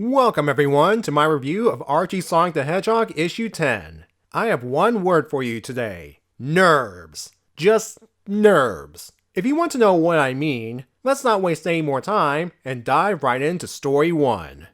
Welcome everyone to my review of Archie Sonic the Hedgehog issue 10. I have one word for you today. Nerbs. Just nerbs. If you want to know what I mean, let's not waste any more time and dive right into story 1.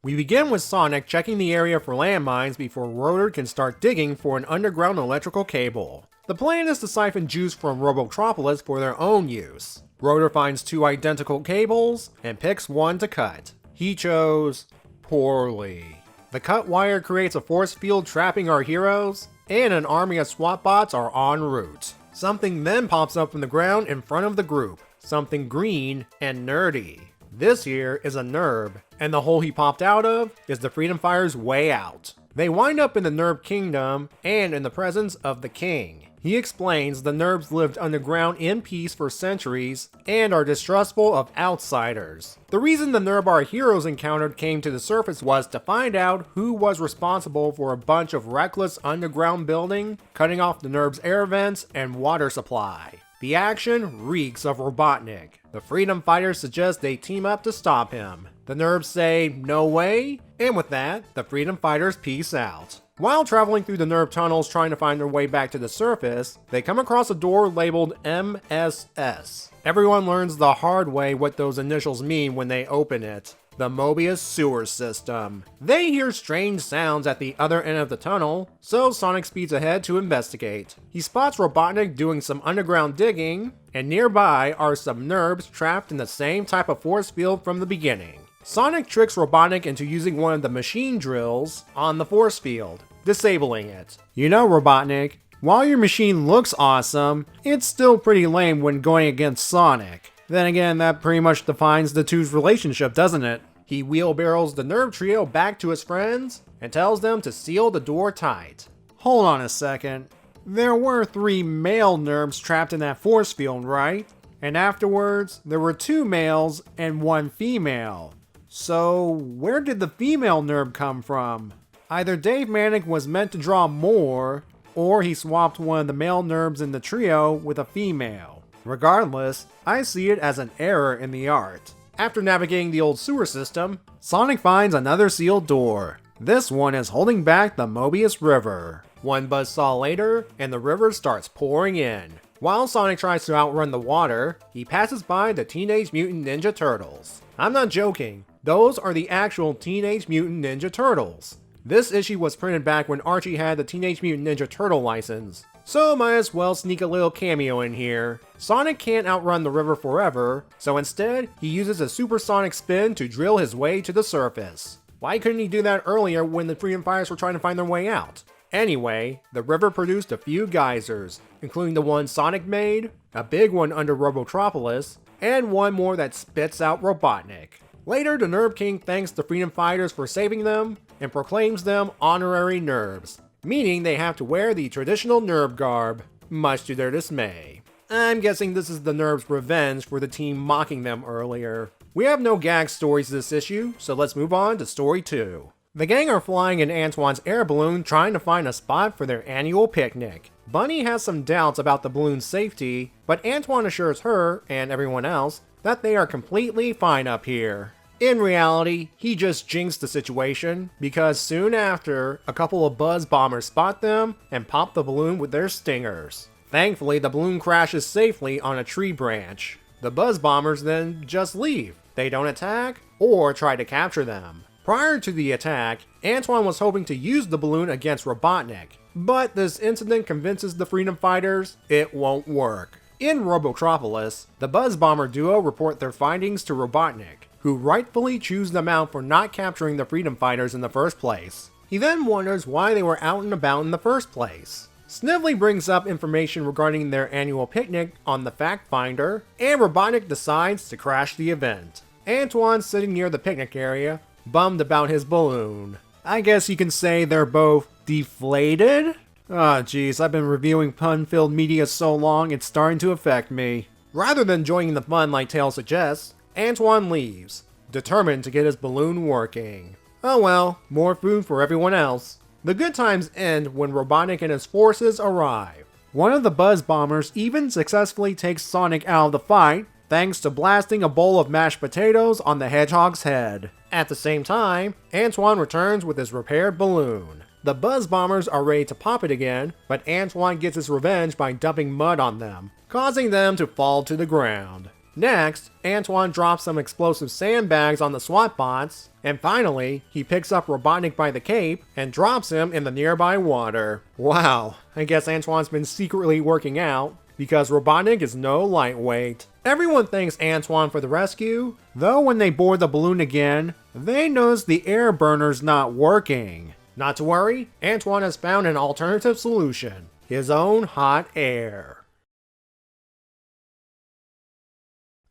We begin with Sonic checking the area for landmines before Rotor can start digging for an underground electrical cable. The plan is to siphon juice from Robotropolis for their own use. Rotor finds 2 identical cables and picks one to cut. He chose poorly. The cut wire creates a force field trapping our heroes, and an army of SWAT bots are en route. Something then pops up from the ground in front of the group, something green and nerdy. This here is a Nurb, and the hole he popped out of is the Freedom Fighter's way out. They wind up in the Nurb Kingdom and in the presence of the king. He explains the Nerbs lived underground in peace for centuries and are distrustful of outsiders. The reason the Nurb our heroes encountered came to the surface was to find out who was responsible for a bunch of reckless underground building, cutting off the Nerbs' air vents and water supply. The action reeks of Robotnik. The Freedom Fighters suggest they team up to stop him. The Nerbs say no way, and with that, the Freedom Fighters peace out. While traveling through the Nurb tunnels trying to find their way back to the surface, they come across a door labeled MSS. Everyone learns the hard way what those initials mean when they open it. The Mobius Sewer System. They hear strange sounds at the other end of the tunnel, so Sonic speeds ahead to investigate. He spots Robotnik doing some underground digging, and nearby are some Nerbs trapped in the same type of force field from the beginning. Sonic tricks Robotnik into using one of the machine drills on the force field, disabling it. You know, Robotnik, while your machine looks awesome, it's still pretty lame when going against Sonic. Then again, that pretty much defines the two's relationship, doesn't it? He wheelbarrows the Nurb trio back to his friends and tells them to seal the door tight. Hold on a second. There were 3 male Nerbs trapped in that force field, right? And afterwards, there were 2 males and 1 female. So, where did the female Nurb come from? Either Dave Manic was meant to draw more, or he swapped one of the male Nerbs in the trio with a female. Regardless, I see it as an error in the art. After navigating the old sewer system, Sonic finds another sealed door. This one is holding back the Mobius River. One buzzsaw later, and the river starts pouring in. While Sonic tries to outrun the water, he passes by the Teenage Mutant Ninja Turtles. I'm not joking, those are the actual Teenage Mutant Ninja Turtles. This issue was printed back when Archie had the Teenage Mutant Ninja Turtle license, so might as well sneak a little cameo in here. Sonic can't outrun the river forever, so instead, he uses a supersonic spin to drill his way to the surface. Why couldn't he do that earlier when the Freedom Fighters were trying to find their way out? Anyway, the river produced a few geysers, including the one Sonic made, a big one under Robotropolis, and one more that spits out Robotnik. Later, the Nurb King thanks the Freedom Fighters for saving them, and proclaims them honorary Nerbs, meaning they have to wear the traditional Nurb garb, much to their dismay. I'm guessing this is the Nerbs' revenge for the team mocking them earlier. We have no gag stories this issue, so let's move on to story 2. The gang are flying in Antoine's air balloon trying to find a spot for their annual picnic. Bunny has some doubts about the balloon's safety, but Antoine assures her, and everyone else, that they are completely fine up here. In reality, he just jinxed the situation, because soon after, a couple of buzz bombers spot them and pop the balloon with their stingers. Thankfully, the balloon crashes safely on a tree branch. The buzz bombers then just leave. They don't attack or try to capture them. Prior to the attack, Antoine was hoping to use the balloon against Robotnik, but this incident convinces the Freedom Fighters it won't work. In Robotropolis, the Buzz Bomber duo report their findings to Robotnik, who rightfully chews them out for not capturing the Freedom Fighters in the first place. He then wonders why they were out and about in the first place. Snively brings up information regarding their annual picnic on the Fact Finder, and Robotnik decides to crash the event. Antoine's sitting near the picnic area, bummed about his balloon. I guess you can say they're both deflated? Ah, geez, I've been reviewing pun-filled media so long, it's starting to affect me. Rather than joining the fun like Tail suggests, Antoine leaves, determined to get his balloon working. Oh well, more food for everyone else. The good times end when Robotnik and his forces arrive. One of the Buzz Bombers even successfully takes Sonic out of the fight, thanks to blasting a bowl of mashed potatoes on the Hedgehog's head. At the same time, Antoine returns with his repaired balloon. The Buzz Bombers are ready to pop it again, but Antoine gets his revenge by dumping mud on them, causing them to fall to the ground. Next, Antoine drops some explosive sandbags on the SWAT bots, and finally, he picks up Robotnik by the cape and drops him in the nearby water. Wow, I guess Antoine's been secretly working out, because Robotnik is no lightweight. Everyone thanks Antoine for the rescue, though when they board the balloon again, they notice the air burner's not working. Not to worry, Antoine has found an alternative solution: his own hot air.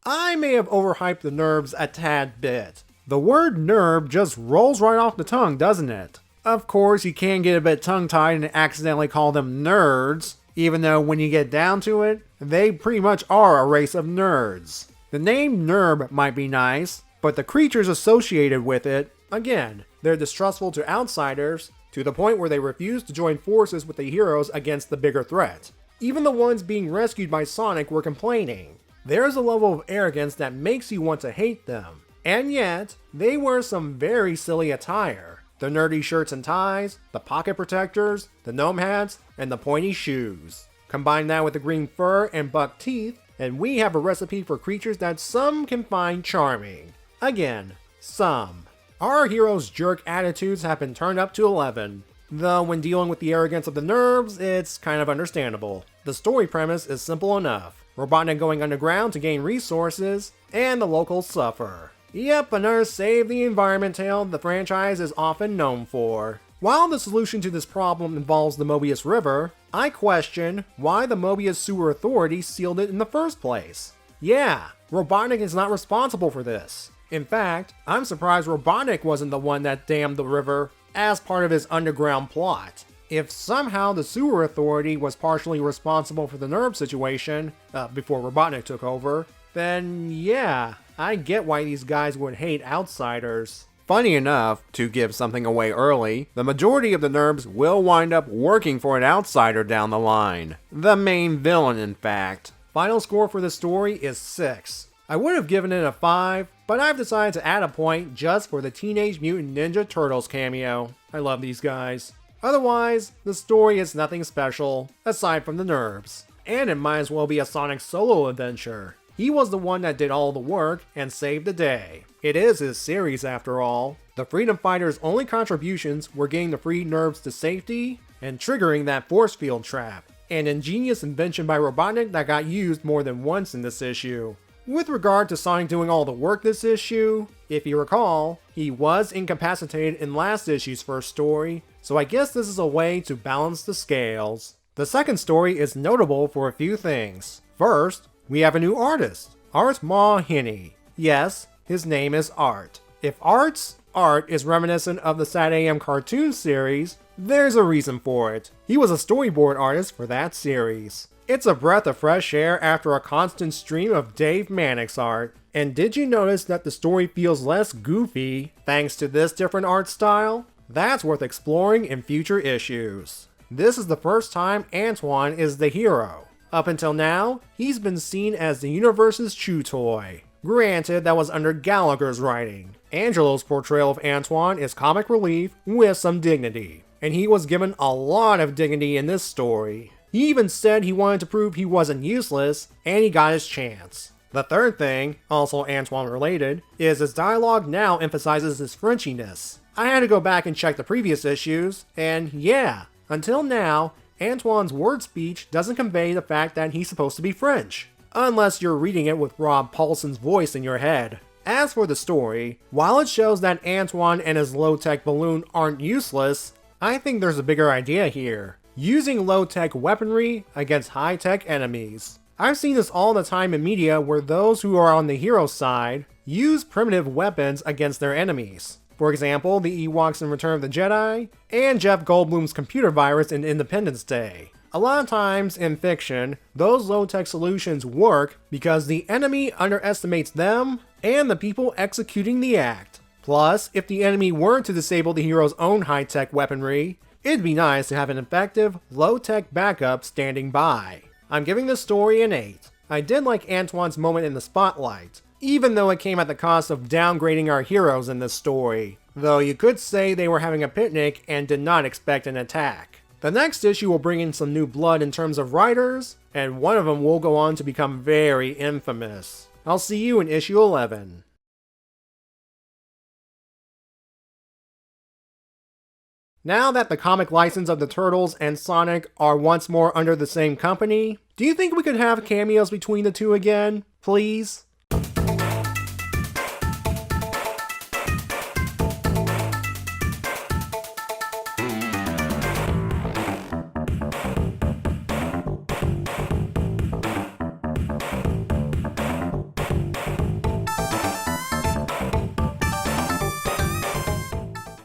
I may have overhyped the Nurbs a tad bit. The word Nurb just rolls right off the tongue, doesn't it? Of course, you can get a bit tongue-tied and accidentally call them nerds, even though when you get down to it, they pretty much are a race of nerds. The name Nurb might be nice, but the creatures associated with it, again, they're distrustful to outsiders, to the point where they refuse to join forces with the heroes against the bigger threat. Even the ones being rescued by Sonic were complaining. There's a level of arrogance that makes you want to hate them. And yet, they wear some very silly attire. The nerdy shirts and ties, the pocket protectors, the gnome hats, and the pointy shoes. Combine that with the green fur and buck teeth, and we have a recipe for creatures that some can find charming. Again, some. Our heroes' jerk attitudes have been turned up to 11. Though when dealing with the arrogance of the Nurbs, it's kind of understandable. The story premise is simple enough. Robotnik going underground to gain resources, and the locals suffer. Yep, another save the environment tale the franchise is often known for. While the solution to this problem involves the Mobius River, I question why the Mobius Sewer Authority sealed it in the first place. Yeah, Robotnik is not responsible for this. In fact, I'm surprised Robotnik wasn't the one that dammed the river as part of his underground plot. If somehow the Sewer Authority was partially responsible for the Nurb situation, before Robotnik took over, then yeah, I get why these guys would hate outsiders. Funny enough, to give something away early, the majority of the Nurbs will wind up working for an outsider down the line. The main villain, in fact. Final score for the story is 6. I would have given it a 5, but I've decided to add a point just for the Teenage Mutant Ninja Turtles cameo. I love these guys. Otherwise, the story is nothing special, aside from the Nurbs. And it might as well be a Sonic solo adventure. He was the one that did all the work and saved the day. It is his series after all. The Freedom Fighters' only contributions were getting the free Nurbs to safety and triggering that force field trap. An ingenious invention by Robotnik that got used more than once in this issue. With regard to Sonic doing all the work this issue, if you recall, he was incapacitated in last issue's first story, so I guess this is a way to balance the scales. The second story is notable for a few things. First, we have a new artist, Art Mahiney. Yes, his name is Art. If Art's art is reminiscent of the SatAM cartoon series, there's a reason for it. He was a storyboard artist for that series. It's a breath of fresh air after a constant stream of Dave Mannix art. And did you notice that the story feels less goofy thanks to this different art style? That's worth exploring in future issues. This is the first time Antoine is the hero. Up until now, he's been seen as the universe's chew toy. Granted, that was under Gallagher's writing. Angelo's portrayal of Antoine is comic relief with some dignity. And he was given a lot of dignity in this story. He even said he wanted to prove he wasn't useless, and he got his chance. The third thing, also Antoine related, is his dialogue now emphasizes his Frenchiness. I had to go back and check the previous issues, and yeah, until now, Antoine's word speech doesn't convey the fact that he's supposed to be French. Unless you're reading it with Rob Paulson's voice in your head. As for the story, while it shows that Antoine and his low-tech balloon aren't useless, I think there's a bigger idea here. Using low-tech weaponry against high-tech enemies. I've seen this all the time in media where those who are on the hero side use primitive weapons against their enemies. For example, the Ewoks in Return of the Jedi, and Jeff Goldblum's computer virus in Independence Day. A lot of times in fiction, those low-tech solutions work because the enemy underestimates them and the people executing the act. Plus, if the enemy were to disable the hero's own high-tech weaponry, it'd be nice to have an effective, low-tech backup standing by. I'm giving this story an 8. I did like Antoine's moment in the spotlight, even though it came at the cost of downgrading our heroes in this story. Though you could say they were having a picnic and did not expect an attack. The next issue will bring in some new blood in terms of writers, and one of them will go on to become very infamous. I'll see you in issue 11. Now that the comic license of the Turtles and Sonic are once more under the same company, do you think we could have cameos between the two again? Please?